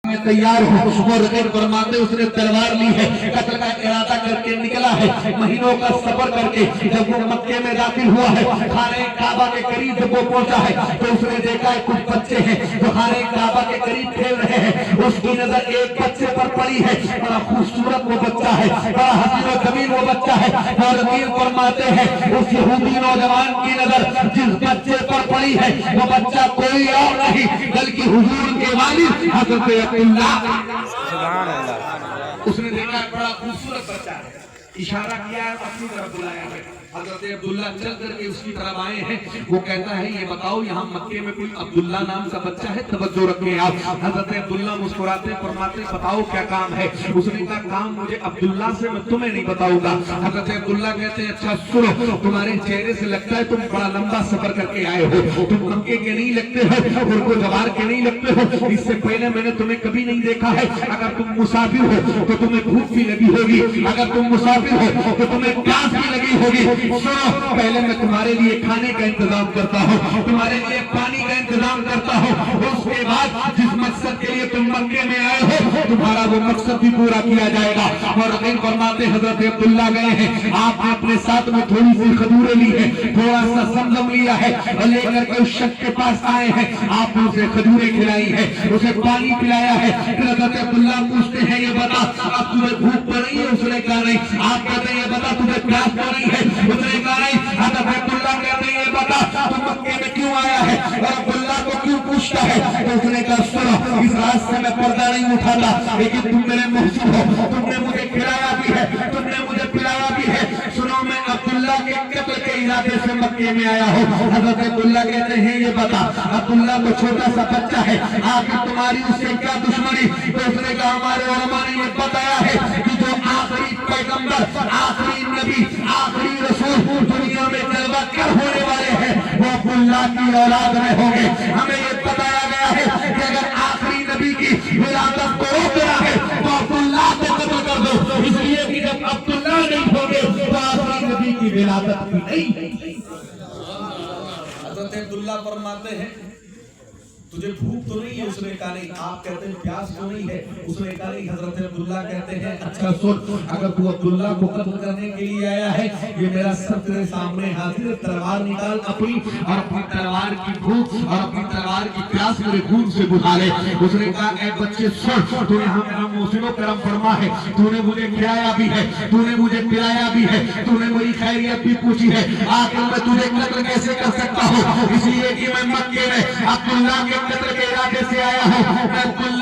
میں تیار ہو اور غیر فرماتے اسنے تلوار لی ہے، قتل کا ارادہ کر کے نکلا ہے، مہینوں کا سفر کر کے جب وہ مکے میں داخل ہوا ہے، خانہ کعبہ کے قریب جب وہ پہنچا ہے تو اس نے دیکھا ہے کچھ بچے ہیں جو خانہ کعبہ کے قریب کھیل رہے ہیں، اس کی نظر ایک بچے پر پڑی ہے، بڑا خوبصورت وہ بچہ ہے، بڑا حسین و جمیل وہ بچہ ہے، اور غیر فرماتے ہیں اس یہودی نوجوان کی نظر جس بچے پر پڑی ہے وہ بچہ کوئی اور نہیں بلکہ حضور کے والد حضرت عبداللہ۔ اس نے دیکھا بڑا خوبصورت بچہ ہے، اشارہ کیا ہے، اپنی طرف بلایا ہے، حضرت عبداللہ چل کر کے اس کی طرف آئے ہیں، وہ کہتا ہے یہ بتاؤ یہاں مکے میں کوئی عبداللہ نام کا بچہ ہے؟ توجہ رکھیں آپ۔ حضرت عبداللہ مسکراتے فرماتے بتاؤ کیا کام ہے؟ اس نے کہا کام مجھے عبداللہ سے میں تمہیں نہیں بتاؤں گا۔ حضرت عبداللہ کہتے ہیں اچھا سنو، تمہارے چہرے سے لگتا ہے تم بڑا لمبا سفر کر کے آئے ہو، تم مکے کے نہیں لگتے ہو اور کوئی جوار کے نہیں لگتے ہو، اس سے پہلے میں نے تمہیں کبھی نہیں دیکھا ہے، اگر تم مسافر ہو تو تمہیں بھوک بھی لگی ہوگی، اگر تم مسافر ہو تو تمہیں پیاس بھی لگی ہوگی، سنو پہلے میں تمہارے لیے کھانے کا انتظام کرتا ہوں، تمہارے لیے پانی کا انتظام کرتا ہوں، اس کے بعد جس مقصد کے لیے تم مکے میں آئے ہو تمہارا وہ مقصد بھی پورا کیا جائے گا۔ اور غیر فرماتے حضرت عبداللہ گئے ہیں، آپ نے اپنے ساتھ میں تھوڑی سی کھجوریں لی ہے، تھوڑا سا زمزم لیا ہے اور لے کر کے اس شخص کے پاس آئے ہیں، آپ نے اسے کھجوریں کھلائی ہے، اسے پانی پلایا ہے، پھر حضرت عبداللہ پوچھتے ہیں یہ بتا اب تمہیں بھوک تو نہیں ہے؟ اس نے کہا نہیں۔ آپ کہتے ہیں یہ بتا تمہیں پیاس تو نہیں ہے؟ اس نے کہا نہیں۔ حضرت عبداللہ کہتے ہیں یہ بتا تم مکے میں کیوں آیا ہے اور عبداللہ کو کیوں پوچھتا ہے؟ تو اس نے کہا سنو اس رات سے میں پردہ نہیں اٹھاتا لیکن تم میرے محسوب ہو، تم نے مجھے کھلایا بھی ہے، تم نے مجھے پلایا بھی ہے، سنو میں عبداللہ کے قتل کے ارادے سے مکے میں آیا ہوں۔ حضرت عبداللہ کہتے ہیں یہ بتا عبداللہ تو چھوٹا سا بچہ ہے، آخر تمہاری اس سے کیا دشمنی؟ تو اس نے کہا ہمارے علماء نے یہ بتایا ہے کہ جو آخری پیغمبر، آخری نبی، آخری رسول دنیا میں جلوہ گر ہونے والے ہیں وہ عبداللہ کی اولاد میں ہوں گے۔ ہمیں یہ بتایا گیا ہے کہ اگر آخری نبی کی ولادت کو روکنا ہے تو عبداللہ کو قتل کر دو، اس لیے کہ جب عبداللہ نہیں ہوں گے تو آخری نبی کی ولادت بھی نہیں ہے۔ حضرت عبداللہ فرماتے ہیں تجھے بھوک تو نہیں ہے؟ اس نے کہا نہیں۔ آپ کہتے ہیں پیاس تو نہیں ہے؟ اس نے کہا نہیں۔ حضرت عبداللہ کہتے ہیں اچھا سن، اگر تو عبداللہ کو قتل کرنے کے لیے آیا ہے یہ میرا سب تیرے سامنے حاضر، تلوار نکال اپنی اور اپنی تلوار کی بھوک اور اپنی تلوار کی پیاس میرے خون سے بجھا لے۔ اس نے کہا اے بچے سن، تو یہاں میرا محسن و کرم فرما ہے، تو نے مجھے کھلایا بھی ہے، تو نے مجھے پلایا بھی ہے، تو نے میری خیریت بھی پوچھی ہے، آخر میں تجھے قتل کیسے کر سکتا ہوں؟ اس لیے کہ میں مکے میں عبداللہ کے قتل کے ارادے سے آیا ہوں۔